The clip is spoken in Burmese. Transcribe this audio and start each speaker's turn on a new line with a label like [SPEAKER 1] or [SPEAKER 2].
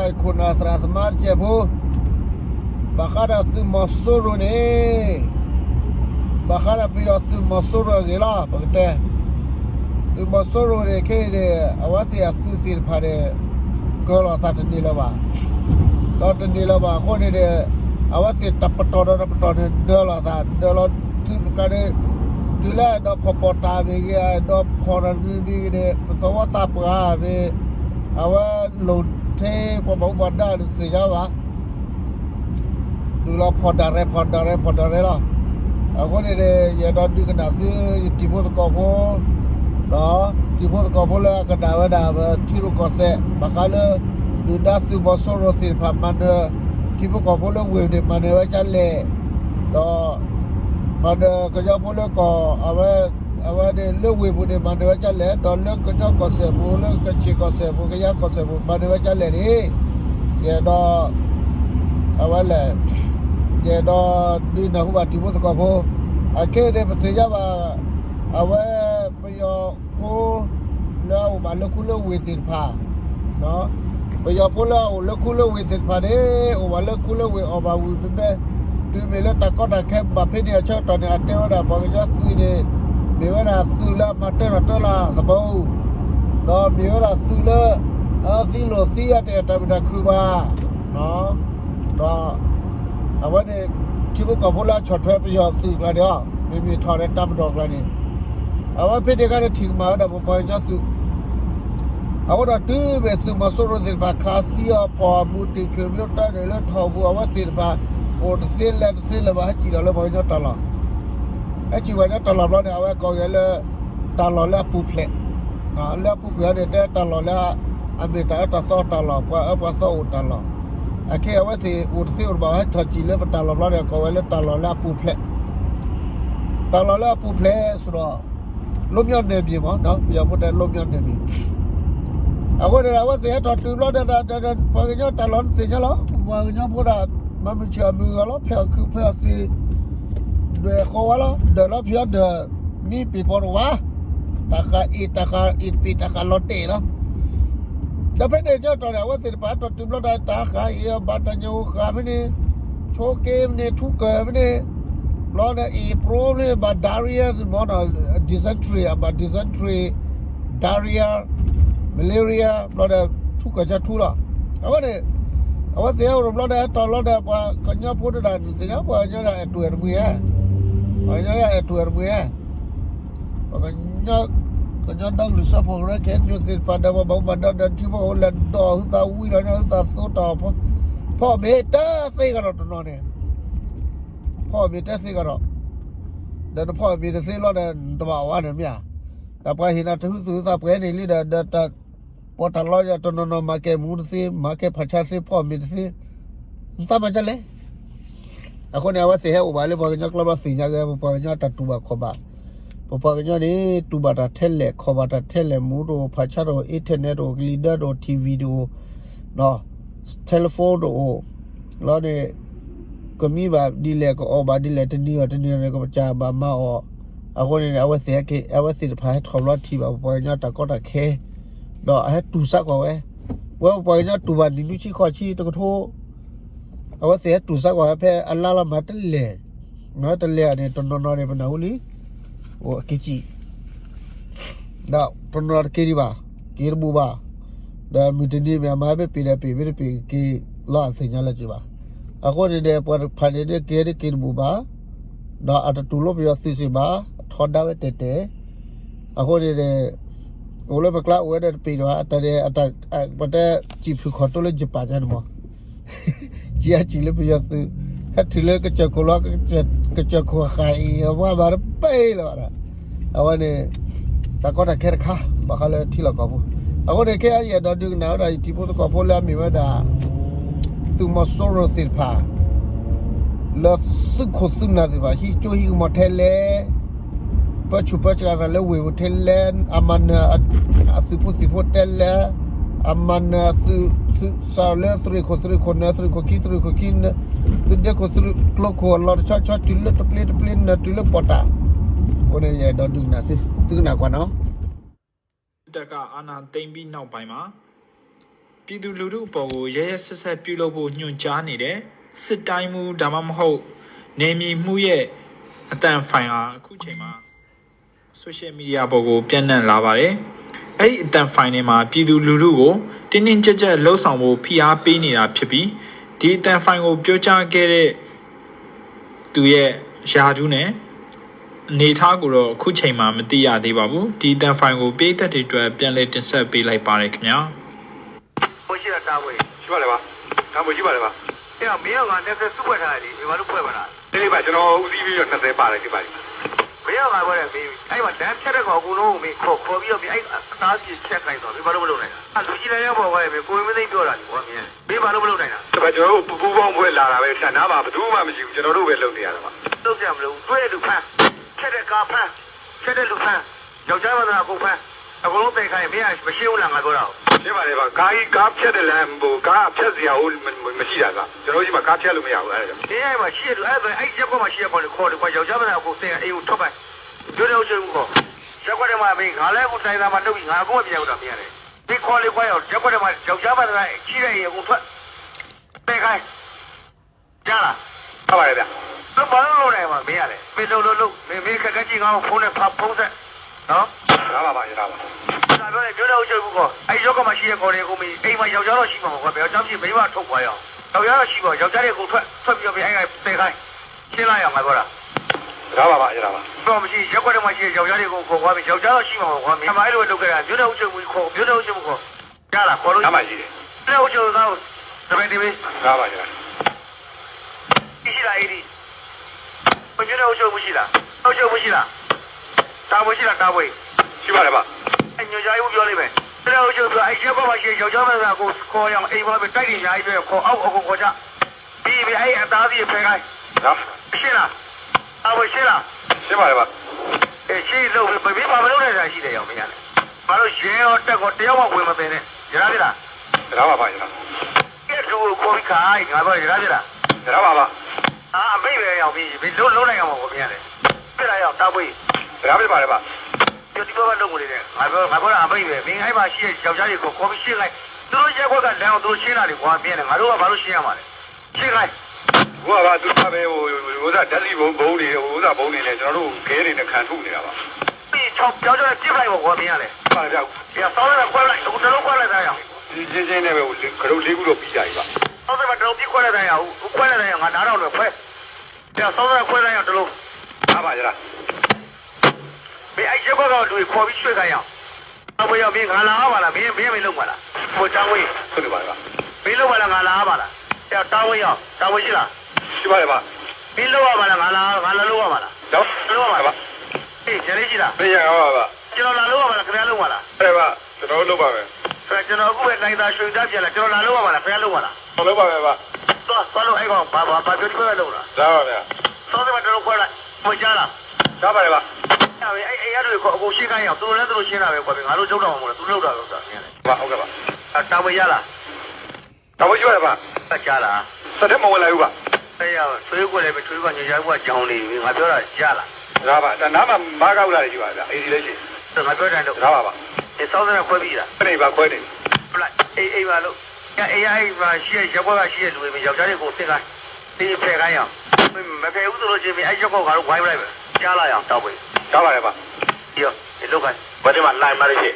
[SPEAKER 1] vai kuna transmar jebu bakara su masuru ne bakara piyo su masuru gila bakte su masuru ne ke de awasi asu sir phare gola satni laba totni laba khone de awasi tapator ne dola sa dola su kare dila do popota be ya do foran bi de sawata pa be awa lo the ko ba bada se ja ba du lo podare lo ako ne de ye do du kana su tipo ko bo đó tipo ko bo la ka da ba tiro ko se ba ka le du da su bo so ro si pha man tipo ko bo lo we de man wa cha le đó mà cái giáo phụ có ave de lơ we bu de mà de cha le đó lơ cái giáo có se bu lơ cái chi có se bu cái giáo có se bu mà de cha le đi ye đó ave le ye đó đi nào cũng bắt tipo có bu à cái de bây giờ ba ave bây giờ phụ lơ ba lơ khu lơ we tiền pha đó bây giờ phụ lơ khu lơ we tiền pha đấy ô ba lơ khu lơ we ở ba we be tu me la ta ko da ke ba phe ni cha ta ne ate wa da ba ja su de me wa da su la ma te ra ta la sa bo do me wa da su la a si lo si ya te ta da khu ba no do a wa de chi bu ko pho la chot thwe pi yo su la de me me tha de ta ma do la ni a wa phe de ka de thi ma da ba ja su a wa da tu be su ma so ro de ba kha si ya pho bu ti chwe mi ta de la tho bu a wa si ba और से ले बाहर चिरा ले भाई जो टाला ऐ चिवा जो टाला वाला ने आवे को ये ले टाला ले पुपले ले पुपले ने टाला ले अबे ता सो टाला पा सो टाला आखे आवे से और बाहर छची ले टाला वाला ने को ले टाला ले पुपले सुरा लोमिया ने भी मा ना या पुटे लोमिया ने भी ako de awa se to tu lo da pa ge talon se jalo wa ge puda mà mình chưa mưa lắm phải cứ phải gì để khó lắm để nó phải để mi bị bỏ quá ta ít bị ta cả lót tệ lắm đó phải để cho taoว่าสิบาทตัวเราได้ตาขาเอียบาทnhiềuขาไม่เนี่ยโชว์เกมเนี่ยทุกเกมเนี่ยเราได้อีโปรเนี่ยบาดาริอาหมดดิเซนทรีบาดิเซนทรีดาริอามาเลเรียเราได้ทุกเกมจะทุกละเอาเนี่ยเอาว่าเสียเราได้ตอนเราได้ปะกันยาพูดได้เสียปะกันยาได้ตัวมือกันยาได้ตัวมือปะกันยาดังลิซ่าพวกเราเขียนอยู่สิปะเดี๋ยวบางวันเดี๋ยวที่พวกเราดอหุ่นตาวิ่งแล้วหุ่นตาโซตาพ่อเมตาเสียกันตัวนั้นเนี่ยพ่อเมตาเสียกันเดี๋ยวพ่อเมตาเสียเราได้ตัววันนี้อ่ะแต่พอเห็นว่าทุกสิ่งที่เปลี่ยนนี่เดี๋ยวพอตลอดจะต้นนมาเก็บมูดสิมาเก็บผัชชาสิพ่อมีสิตามมาจังเลยคนนี้ว่าเสียอุบาลีพอกันยกลับสิญญาเกพอกันยกตัดตัวขบ้าพอกันยกนี่ตัวบัตรเทเลขบัตรเทเลมูดผัชชาอินเทอร์เน็ตลีดเดอร์ทีวีดูเนาะเทเลโฟนแล้วเนี่ยก็มีแบบดีเลย์ก็บาดีเลย์ที่นี่เนี่ยก็จะบามาคนนี้ว่าเสียเกว่าสิพายทอมรถทีแบบพอกันยกตัดก็ตัดเคđó hết tu sắc vào ấy, bây giờ tu vào những chiếc kho chi tôi có thô, ở đây hết tu sắc vào phải ăn la mà tên lẻ này tuần nó này bên nào đi, cái gì, đó tuần nó cái gì ba, cái bu ba, đó mình tin đi mà phải bị cái lo sinh nhật là gì ba, ở đây để phải để cái bu ba, đó ở tu lốp giờ xí ba, thọt đào tê tê, ở đây đểโอเลบกล้าโอเดปีว่าแต่เดแต่ปัตตาจีบขอตัวเล่นจีบป่าจันมั้งจีอาจีเล่นไปยังซื้อถ้าถือเล่นก็จะโคล้ก็จะขวาขายว่าบาร์เป้เลยว่ะเอาวันนี้แต่ก็แต่แค่ข้าบ้าเขาเลยที่เรากอบเอาวันนี้แค่ยังดอดึงหนาวได้ที่พูดกอบพูดแล้วมีว่าด่าตัวมาโซโรสิพาแล้วซึ่งคนซึ่งน่าสิบ่าที่ช่วยฮิวมาเทเลปัจจุบันการเล่าวิวเทเลนอามันสิบเทเลอามันสาวเล่สุริคนนะสุริคนสุดเด็กคนสุริกลัวคนเราชอบติลเลตเพลนนะติลเลปอตาวันนี้ยังดอดึงนะสิตึงหนักกว่าเนาะ
[SPEAKER 2] တက်ကအာဏာသိမ်းပြီးနောက်ပိုင်းမှာ ပြည်သူလူထုအပေါ်ကိုရဲရဲဆက်ဆက်ပြုလုပ်ဖို့ညွှန်ကြားနေတယ်စစ်တိုင်းမှုဒါမှမဟုတ်နေမီမှုရဲ့အတန်ဖိုင်ဟာအခုချိန်မှာ social media ပေါ်ကိုပြန့်နှံ့လာပါတယ်အဲ့ဒီအတန်ဖိုင်တွေမှာပြည်သူလူထုကိုတင်းတင်းကြပ်ကြပ်လှုံ့ဆော်ဖို့ဖိအားပေးနေတာဖြစ်ပြီးဒီအတန်ဖိုင်ကိုပြောကြားခဲ့တဲ့သူရဲ့ယာဒူးနဲ့အနေထားကိုတော့အခုချိန်မှာမသိရသေးပါဘူးဒီအတန်ဖိုင်ကိုပေးသက်တွေအတွက်ပြန်လည်တင်ဆက်ပေးလိုက်ပါတယ်ခင်ဗျာ
[SPEAKER 3] ဟုတ်ရှိတာဝေးရှိပါလေပါဒါမှရှိပါလေပါအဲ့တော့မင်းက20စုဖွဲ့ထားတယ်ဒီဘာလို့ဖွဲ့ပါလားဒီပါကျွန်တော်ဦးစီးပြီးတော့20ပါတယ်ဒီပါဒီမင်းကပြောတယ်မင်းအဲ့မှာတန်းဖြတ်တဲ့ကောင်အကုန်လုံးကိုမင်းခေါ်ပြီးတော့မင်းအဲ့အသားကြီးချက်ခိုင်းတော့မင်းဘာလို့မလုပ်နိုင်တာလူကြီးလည်းရောက်ပေါ်သွားတယ်မင်းကိုယ်မသိပြောတာဒီဘောမင်းမင်းဘာလို့မလုပ်နိုင်တာဒါကျွန်တော်တို့ပူပေါင်းဖွဲ့လာတာပဲဆန်နာပါဘယ်သူမှမရှိဘူးကျွန်တော်တို့ပဲလုပ်နေရတာပါလုပ်ကြမလို့တွေ့လူဖမ်းချက်တဲ့ကာဖမ်းချက်တဲ့လူဖမ်းယောက်ျားမသားကိုဖမ်းအကုန်လုံးသိခိုင်းမင်းမရှိဘူးလားငါပြောတာရှင်းပါလေပါကားဖြတ်တယ်လားဟိုကားဖြတ်စရာဟိုမရှိတာကကျွန်တော်ကြီးမှာကားဖြတ်လို့မရဘူးအဲ့ဒါဒီအဲ့မှာရှိတယ်အဲ့ရက်ကွက်မှာရှိရပေါ်လေခေါ်တယ်ကွာယောက်ျားမသားကိုသိအိမ်ကိုထွက်ပိုက်တို့တော့ချင်ဘူးခေါ်ရက်ကွက်ထဲမှာမင်းငါလည်းဟိုတိုင်သားမှာတုတ်ပြီးငါကိုမပြောတာမင်းရတယ်ဒီခေါ်လေကွာရက်ကွက်ထဲမှာယောက်ျားမသားရှိတဲ့အိမ်ကိုထွက်သိခိုင်းကြားလားဟုတ်ပါရဲ့ဗျတော့ဘာလို့လုပ်နေမှာမင်းရတယ်မင်းလုံးမင်းခက်ခက်ကြီးငါ့ကိုဖုန်းနဲ့ဖုန်းဆက်နော်ရပါပါရပါပါဒါပြောရင်ပြောတော့ချင်ဘူးကောအဲ့ရောက်ကမှရှိရခေါ်နေကိုမင်းအိမ်မှာယောက်ျားတော့ရှိမှာပေါ့ကွာဘယ်ကြောင့်ရှိမိမထုတ်သွားရအောင်ယောက်ျားတော့ရှိပါယောက်ျားတွေကိုထွက်ပြီးတော့အဲ့ကသေခိုင်းရှင်းလိုက်အောင်ငါပြောတာရပါပါရပါပါတော့မရှိရက်ွက်ထဲမှာရှိရယောက်ျားတွေကိုခေါ်သွားပြီးယောက်ျားတော့ရှိမှာပေါ့ကွာမင်းအမိုင်းလိုလုပ်ခဲ့တာပြောတော့ချင်ဘူးခေါ်ပြောတော့ချင်ဘူးခေါ်ရလားခေါ်လို့ရမှရှိတယ်ပြောချင်တော့တပည့်တပည့်ရပါရရှိလားအေးဒီဘယ်လိုလုပ်မရှိလားဟုတ်ချင်မရှိလားတာဝေးရှိလားတာဝေးရှိပါလေပါညွှန်ကြားရေးပြောလိုက်မယ်တဲ့ဟုတ်ချင်ဆိုအဲ့ရက်ပေါ်မှာရှိယောက်ျားမသားကိုခေါ်ရအောင်အိမ်ပေါ်မှာတိုက်နေအများကြီးပဲခေါ်အောက်အကုန်ခေါ်ချပြီးပြီအဲ့အသားကြီးဖယ်ခိုင်းနော်ရှင်းလားတာဝေးရှင်းလားရှင်းပါလေပါအေးရှင်းလို့ဘယ်မှာမလုပ်နေတာရှိတယ်ရောမင်းရတယ်ဘာလို့ရဲရောတက်ကောတယောက်မှဝင်မသိနဲ့ရလားပြလားရပါပါရလားကဲသူ့ကိုခေါ်ပြီးခိုင်းငါပြောရလားပြလားရပါပါအမေပဲရောက်ပြီလုံးနိုင်အောင်ပါဗျာလေပြလိုက်အောင်တာပွေးရပါပါလေပါဒီဘက်လုံးဝင်နေတယ်ငါပြောအမေပဲမင်းအဲ့မှာရှိတဲ့ယောက်ျားတွေကိုခေါ်ပြီးရှင်းလိုက်သူတို့ရက်ခွက်ကလမ်းအောင်သူတို့ရှင်းတာတွေကွာပြင်းတယ်ငါတို့ကဘာလို့ရှင်းရမှာလဲရှင်းလိုက်ဘုရားကသူကပဲဟိုဓာတ်လီဘုံတွေဘုံတွေနဲ့ကျွန်တော်တို့ခဲတွေနဲ့ခံထုတ်နေတာပါပြီး6ကြောက်ကြည့်လိုက်ပါကွာမင်းရလေပါဗျာဒီဆောင်းရခွဲလိုက်အခုတလုံးခွဲလိုက်သားရအောင်ဒီချင်းနဲ့ပဲခရုတ်လေးခုတော့ပြီးကြပြီပါဆောင်းရတော့ပြီးခွဲလိုက်သားရအောင်ခွဲလိုက်သားရအောင်ငါနားတော့လည်းခွဲဒီဆောင်းရခွဲလိုက်အောင်တလုံးအားပါကြလားမင်းအဲ့ရက်ကွက်ကတော့လူခေါ်ပြီးရွှေ့ခိုင်းအောင်အမေရောမင်းငါလာပါလားမင်းမလုပ်ပါလားဟိုတောင်းဝေးဟုတ်တယ်ပါဗျာမင်းလုပ်ပါလားငါလာပါလားအဲ့တောင်းဝေးရောတောင်းဝေးရှိလားရှိပါလေပါမင်းလုပ်ရပါလားငါလာလုပ်ရပါလားတော့လုပ်ရပါပါအေးကျလေးရှိလားမရပါပါကျွန်တော်လာလုပ်ရပါလားခင်ဗျားလုပ်ပါလားအဲ့ပါကျွန်တော်လုပ်ပါမယ်အဲ့ကျွန်တော်အခုပဲနိုင်တာရွှေသားပြန်လာကျွန်တော်လာလုပ်ရပါလားခင်ဗျားလုပ်ပါလားလုပ်ပါမယ်ပါသွားလို့အဲ့ကောင်ဘာပြောဒီခွဲလုပ်လားဒါပါဗျာစောစောမှာတော့ခွဲလိုက်ဟိုကြားလားဒါပါလေပါအဲ့ရတွေကိုအကုန်ရှင်းခိုင်းအောင်သူတို့လည်းသူတို့ရှင်းတာပဲကွာငါတို့ကြောက်တော့မှာမဟုတ်လားသူတို့လောက်တာလို့ဆိုတာနင်းလေဟုတ်ကဲ့ပါတာဝေးရလားတာဝေးရပါဆက်ကြလားဆက်တယ်မဝင်လိုက်ဘူးပါအဲ့ရဆွေးကိုလည်းပဲဆွေးကညညာဘုရားကြောင်းနေပြီငါပြောတာရလားဒါပါဒါနားမှာမားကောက်လာတယ်ကြည့်ပါဗျာအေးဒီလေးရှိငါပြောတယ်တော့ဒါပါပါဒီစောင်းစနဲ့ခွဲပြီးလားအဲ့ဒီပါခွဲတယ်ဟုတ်လားအေးပါလို့အေးပါရှိရရက်ဘောကရှိရလူတွေယောက်ျားတွေကိုသိခိုင်းသိဖယ်ခိုင်းအောင်မဖယ်ဘူးဆိုလို့ချင်းအဲ့ရက်ဘောကတော့ဝိုင်းလိုက်ပဲကြားလာအောင်တောက်ပြီကြားပါလေပါဒီလောက်ခိုင်းဘာဒီမှာနိုင်မလို့ရှိ